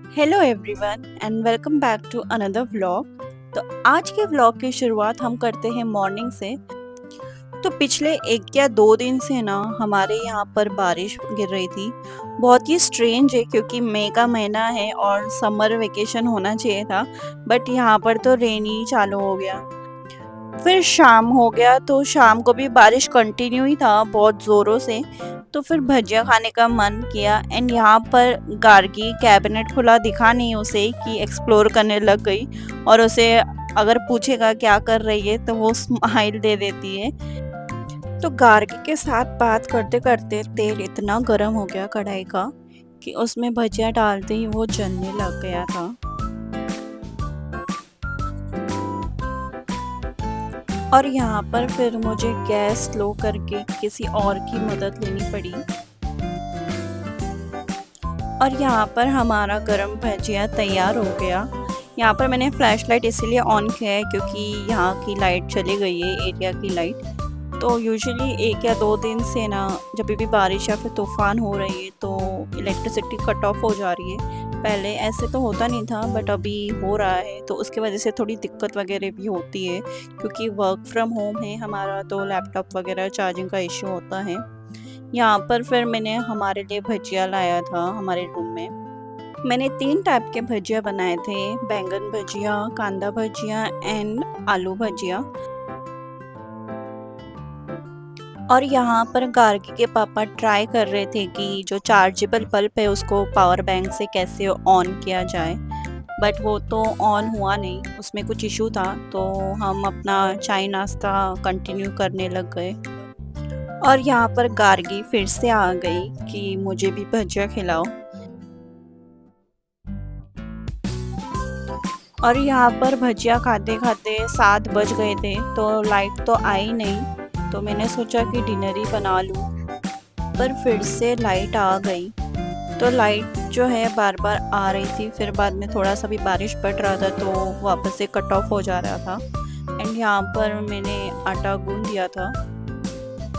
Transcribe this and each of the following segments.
Hello everyone and welcome back to another vlog. तो आज के व्लॉग की शुरुआत हम करते हैं मॉर्निंग से। तो पिछले 1 या 2 दिन से ना हमारे यहाँ पर बारिश गिर रही थी। बहुत ही स्ट्रेंज है क्योंकि मई का महीना है और समर वेकेशन होना चाहिए था, बट यहाँ पर तो रेन ही चालू हो गया। फिर शाम हो गया तो शाम को भी बारिश कंटिन्यू ही था बहुत ज़ोरों से। तो फिर भजिया खाने का मन किया एंड यहाँ पर गार्गी कैबिनेट खुला दिखा नहीं उसे कि एक्सप्लोर करने लग गई। और उसे अगर पूछेगा क्या कर रही है तो वो स्माइल दे देती है। तो गार्गी के साथ बात करते करते तेल इतना गर्म हो गया कढ़ाई का कि उसमें भजिया डालते ही वो जलने लग गया था। और यहाँ पर फिर मुझे गैस स्लो करके किसी और की मदद लेनी पड़ी। और यहाँ पर हमारा गरम भजिया तैयार हो गया। यहाँ पर मैंने फ्लैश लाइट इसीलिए ऑन किया है क्योंकि यहाँ की लाइट चली गई है, एरिया की लाइट। तो यूजुअली 1 या 2 दिन से ना जब भी बारिश या फिर तूफान हो रही है तो इलेक्ट्रिसिटी कट ऑफ हो जा रही है। पहले ऐसे तो होता नहीं था बट अभी हो रहा है, तो उसकी वजह से थोड़ी दिक्कत वगैरह भी होती है क्योंकि वर्क फ्रॉम होम है हमारा, तो लैपटॉप वगैरह चार्जिंग का इश्यू होता है। यहाँ पर फिर मैंने हमारे लिए भजिया लाया था हमारे रूम में। मैंने 3 टाइप के भजिया बनाए थे, बैंगन भजिया, कांदा भजिया एंड आलू भजिया। और यहाँ पर गार्गी के पापा ट्राई कर रहे थे कि जो चार्जेबल बल्ब है उसको पावर बैंक से कैसे ऑन किया जाए, बट वो तो ऑन हुआ नहीं, उसमें कुछ इशू था। तो हम अपना चाय नाश्ता कंटिन्यू करने लग गए। और यहाँ पर गार्गी फिर से आ गई कि मुझे भी भजिया खिलाओ। और यहाँ पर भजिया खाते खाते 7 बज गए थे तो लाइट तो आई नहीं, तो मैंने सोचा कि डिनर ही बना लूँ। पर फिर से लाइट आ गई। तो लाइट जो है बार बार आ रही थी, फिर बाद में थोड़ा सा भी बारिश पड़ रहा था तो वापस से कट ऑफ हो जा रहा था। एंड यहाँ पर मैंने आटा गूंद दिया था।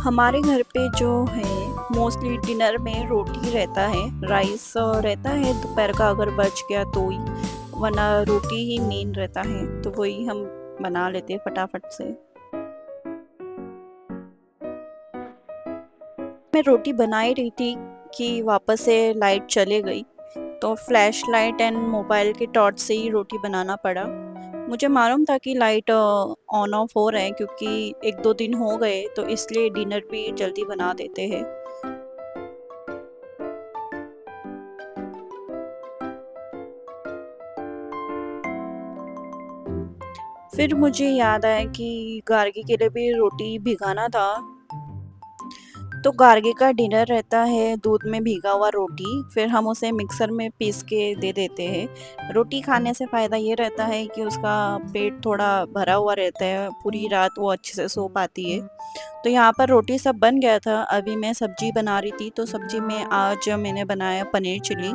हमारे घर पे जो है मोस्टली डिनर में रोटी रहता है, राइस रहता है दोपहर का अगर बच गया तो ही, वरना रोटी ही मेन रहता है, तो वही हम बना लेते हैं फटाफट से। मैं रोटी बना ही रही थी कि वापस से लाइट चले गई, तो फ्लैश लाइट एंड मोबाइल के टॉर्च से ही रोटी बनाना पड़ा। मुझे मालूम था कि लाइट ऑन ऑफ हो रहे हैं क्योंकि 1-2 दिन हो गए, तो इसलिए डिनर भी जल्दी बना देते हैं। फिर मुझे याद आया कि गार्गी के लिए भी रोटी भिगाना था। तो गार्गी का डिनर रहता है दूध में भीगा हुआ रोटी, फिर हम उसे मिक्सर में पीस के दे देते हैं। रोटी खाने से फ़ायदा ये रहता है कि उसका पेट थोड़ा भरा हुआ रहता है, पूरी रात वो अच्छे से सो पाती है। तो यहाँ पर रोटी सब बन गया था, अभी मैं सब्जी बना रही थी। तो सब्जी में आज मैंने बनाया पनीर चिली।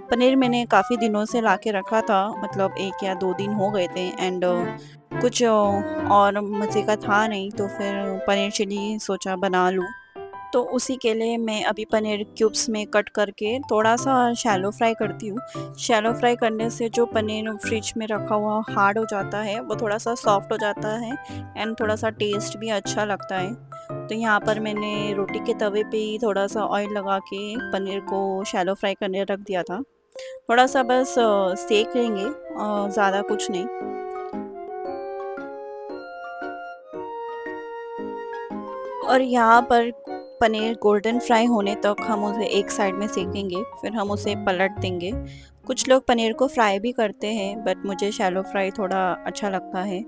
पनीर मैंने काफ़ी दिनों से ला के रखा था, मतलब 1 या 2 दिन हो गए थे। एंड कुछ और मज़े का था नहीं, तो फिर पनीर चिली सोचा बना लूँ। तो उसी के लिए मैं अभी पनीर क्यूब्स में कट करके थोड़ा सा शैलो फ्राई करती हूँ। शैलो फ्राई करने से जो पनीर फ्रिज में रखा हुआ हार्ड हो जाता है वो थोड़ा सा सॉफ्ट हो जाता है एंड थोड़ा सा टेस्ट भी अच्छा लगता है। तो यहाँ पर मैंने रोटी के तवे पे ही थोड़ा सा ऑयल लगा के पनीर को शैलो फ्राई करने रख दिया था। थोड़ा सा बस सेक लेंगे, ज़्यादा कुछ नहीं। और यहाँ पर पनीर गोल्डन फ्राई होने तक हम उसे एक साइड में सेकेंगे, फिर हम उसे पलट देंगे। कुछ लोग पनीर को फ्राई भी करते हैं बट मुझे शैलो फ्राई थोड़ा अच्छा लगता है।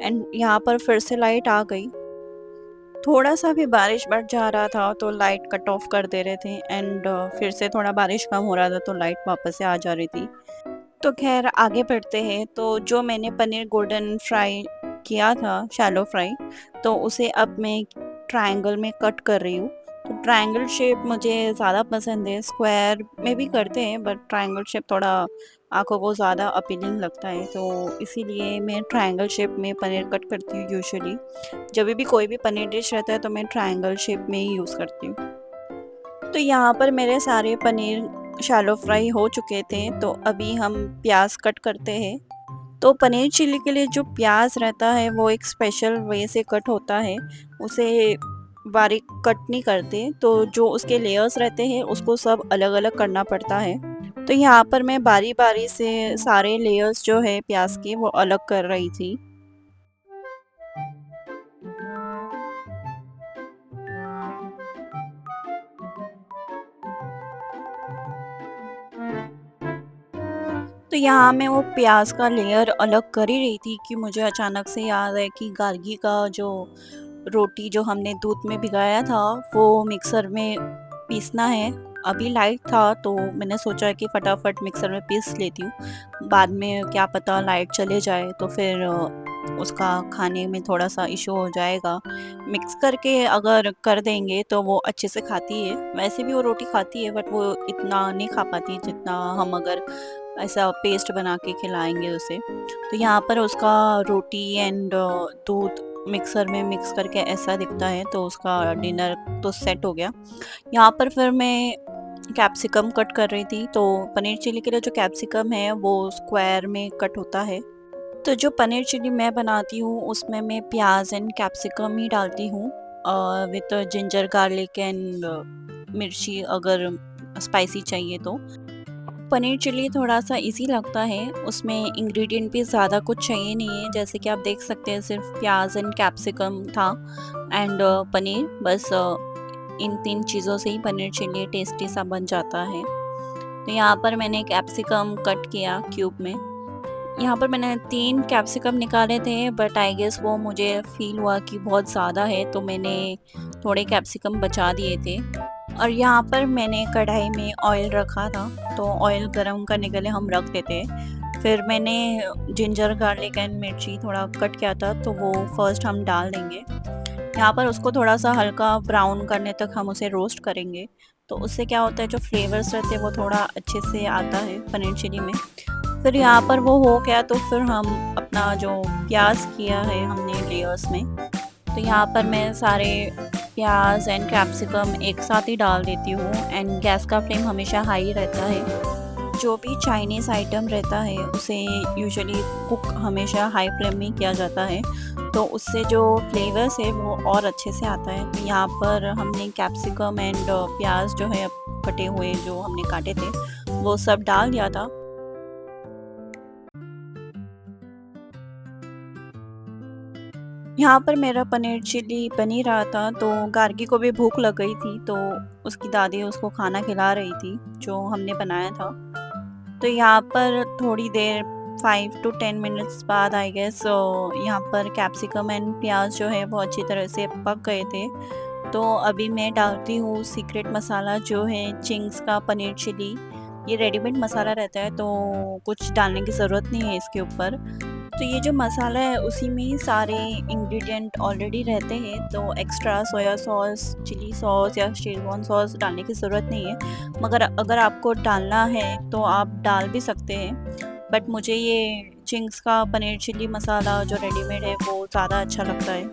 एंड यहाँ पर फिर से लाइट आ गई। थोड़ा सा भी बारिश बढ़ जा रहा था तो लाइट कट ऑफ कर दे रहे थे एंड फिर से थोड़ा बारिश कम हो रहा था तो लाइट वापस से आ जा रही थी। तो खैर आगे बढ़ते हैं। तो जो मैंने पनीर गोल्डन फ्राई किया था शैलो फ्राई, तो उसे अब मैं ट्रायंगल में कट कर रही हूँ। तो ट्रायंगल शेप मुझे ज़्यादा पसंद है, स्क्वायर में भी करते हैं बट ट्रायंगल शेप थोड़ा आंखों को ज़्यादा अपीलिंग लगता है, तो इसीलिए मैं ट्रायंगल शेप में पनीर कट करती हूँ यूजुअली। जब भी कोई भी पनीर डिश रहता है तो मैं ट्रायंगल शेप में ही यूज़ करती हूँ। तो यहाँ पर मेरे सारे पनीर शैलो फ्राई हो चुके थे, तो अभी हम प्याज कट करते हैं। तो पनीर चिल्ली के लिए जो प्याज रहता है वो एक स्पेशल वे से कट होता है, उसे बारीक कट नहीं करते, तो जो उसके लेयर्स रहते हैं उसको सब अलग अलग करना पड़ता है। तो यहाँ पर मैं बारी बारी से सारे लेयर्स जो है प्याज के वो अलग कर रही थी। तो यहाँ मैं वो प्याज का लेयर अलग कर ही रही थी कि मुझे अचानक से याद है कि गार्गी का जो रोटी जो हमने दूध में भिगाया था वो मिक्सर में पीसना है। अभी लाइट था तो मैंने सोचा कि फटाफट मिक्सर में पीस लेती हूँ, बाद में क्या पता लाइट चले जाए तो फिर उसका खाने में थोड़ा सा इशू हो जाएगा। मिक्स करके अगर कर देंगे तो वो अच्छे से खाती है, वैसे भी वो रोटी खाती है बट वो इतना नहीं खा पाती जितना हम अगर ऐसा पेस्ट बना के खिलाएंगे उसे। तो यहाँ पर उसका रोटी एंड दूध मिक्सर में मिक्स करके ऐसा दिखता है, तो उसका डिनर तो सेट हो गया। यहाँ पर फिर मैं कैप्सिकम कट कर रही थी, तो पनीर चिली के लिए जो कैप्सिकम है वो स्क्वायर में कट होता है। तो जो पनीर चिली मैं बनाती हूँ उसमें मैं प्याज एंड कैप्सिकम ही डालती हूँ विथ जिंजर गार्लिक एंड मिर्ची अगर स्पाइसी चाहिए तो। पनीर चिली थोड़ा-सा ईज़ी लगता है, उसमें इंग्रीडिएंट भी ज़्यादा कुछ चाहिए नहीं है, जैसे कि आप देख सकते हैं सिर्फ प्याज़ एंड कैप्सिकम था एंड पनीर, बस इन 3 चीज़ों से ही पनीर चिली टेस्टी सा बन जाता है। तो यहाँ पर मैंने कैप्सिकम कट किया क्यूब में। यहाँ पर मैंने 3 कैप्सिकम निकाले थे बट आई गेस वो मुझे फ़ील हुआ कि बहुत ज़्यादा है, तो मैंने थोड़े कैप्सिकम बचा दिए थे। और यहाँ पर मैंने कढ़ाई में ऑयल रखा था, तो ऑयल गरम करने के लिए हम रख देते। फिर मैंने जिंजर गार्लिक एंड मिर्ची थोड़ा कट किया था, तो वो फर्स्ट हम डाल देंगे। यहाँ पर उसको थोड़ा-सा हल्का ब्राउन करने तक हम उसे रोस्ट करेंगे, तो उससे क्या होता है जो फ्लेवर्स रहते हैं वो थोड़ा अच्छे से आता है पनीर चिली में। फिर यहाँ पर वो हो गया तो फिर हम अपना जो प्याज़ किया है हमने लेयर्स में, तो यहाँ पर मैं सारे प्याज एंड कैप्सिकम एक साथ ही डाल देती हूँ एंड गैस का फ्लेम हमेशा हाई रहता है। जो भी चाइनीज़ आइटम रहता है उसे यूजुअली कुक हमेशा हाई फ्लेम में किया जाता है, तो उससे जो फ्लेवर्स है वो और अच्छे से आता है। तो यहाँ पर हमने कैप्सिकम एंड प्याज जो है कटे हुए जो हमने काटे थे वो सब डाल दिया था। यहाँ पर मेरा पनीर चिल्ली बन ही रहा था, तो गार्गी को भी भूख लग गई थी, तो उसकी दादी उसको खाना खिला रही थी जो हमने बनाया था। तो यहाँ पर थोड़ी देर 5 टू 10 मिनट्स बाद आई गेस यहाँ पर कैप्सिकम एंड प्याज जो है वो अच्छी तरह से पक गए थे। तो अभी मैं डालती हूँ सीक्रेट मसाला जो है चिंग्स का पनीर चिली। ये रेडीमेड मसाला रहता है तो कुछ डालने की ज़रूरत नहीं है इसके ऊपर। तो ये जो मसाला है उसी में ही सारे इंग्रेडिएंट ऑलरेडी रहते हैं, तो extra soya sauce, chilli sauce या शेज़वान सॉस डालने की ज़रूरत नहीं है। मगर अगर आपको डालना है तो आप डाल भी सकते हैं, बट मुझे ये चिंग्स का पनीर चिली मसाला जो रेडीमेड है वो ज़्यादा अच्छा लगता है।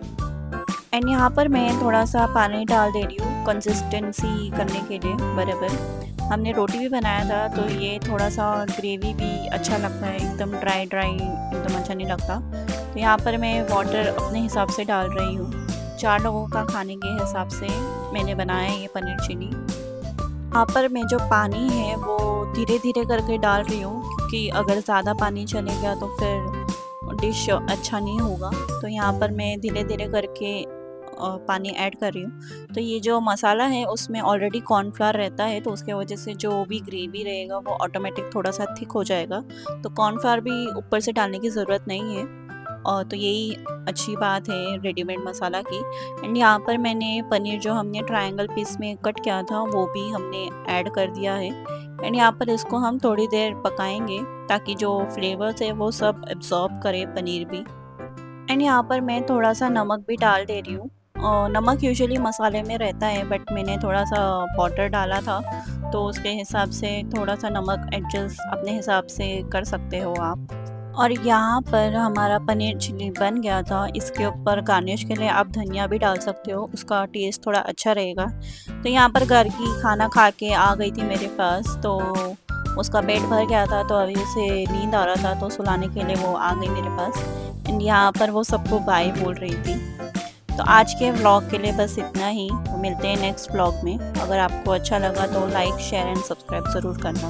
एंड यहाँ पर मैं थोड़ा-सा पानी डाल दे रही हूँ कंसिस्टेंसी करने के लिए बराबर। हमने रोटी भी बनाया था तो ये थोड़ा-सा ग्रेवी भी अच्छा लगता है, एकदम ड्राई एकदम अच्छा नहीं लगता। तो यहाँ पर मैं वाटर अपने हिसाब से डाल रही हूँ। 4 लोगों का खाने के हिसाब से मैंने बनाया है ये पनीर चिली। यहाँ पर मैं जो पानी है वो धीरे-धीरे करके डाल रही हूँ, क्योंकि अगर ज़्यादा पानी चले गया तो फिर डिश अच्छा नहीं होगा। तो यहाँ पर मैं धीरे-धीरे करके पानी ऐड कर रही हूँ। तो ये जो मसाला है उसमें ऑलरेडी कॉर्नफ्लोर रहता है, तो उसके वजह से जो भी ग्रेवी रहेगा वो ऑटोमेटिक थोड़ा-सा थिक हो जाएगा। तो कॉर्नफ्लोर भी ऊपर से डालने की ज़रूरत नहीं है। और तो यही अच्छी बात है रेडीमेड मसाला की। एंड यहाँ पर मैंने पनीर जो हमने ट्रायंगल पीस में कट किया था वो भी हमने ऐड कर दिया है। एंड यहाँ पर इसको हम थोड़ी देर पकाएंगे ताकि जो फ्लेवर्स है वो सब एब्जॉर्ब करे पनीर भी। एंड यहाँ पर मैं थोड़ा सा नमक भी डाल दे रही हूँ। नमक यूजुअली मसाले में रहता है बट मैंने थोड़ा सा पाउडर डाला था, तो उसके हिसाब से थोड़ा सा नमक एडजस्ट अपने हिसाब से कर सकते हो आप। और यहाँ पर हमारा पनीर चिल्ली बन गया था। इसके ऊपर गार्निश के लिए आप धनिया भी डाल सकते हो, उसका टेस्ट थोड़ा अच्छा रहेगा। तो यहाँ पर घर की खाना खा के आ गई थी मेरे पास, तो उसका पेट भर गया था, तो अभी उसे नींद आ रहा था, तो सुलाने के लिए वो आ गई मेरे पास। एंड यहाँ पर वो सबको बाय बोल रही थी। तो आज के व्लॉग के लिए बस इतना ही। तो मिलते हैं नेक्स्ट व्लॉग में। अगर आपको अच्छा लगा तो लाइक शेयर एंड सब्सक्राइब ज़रूर करना।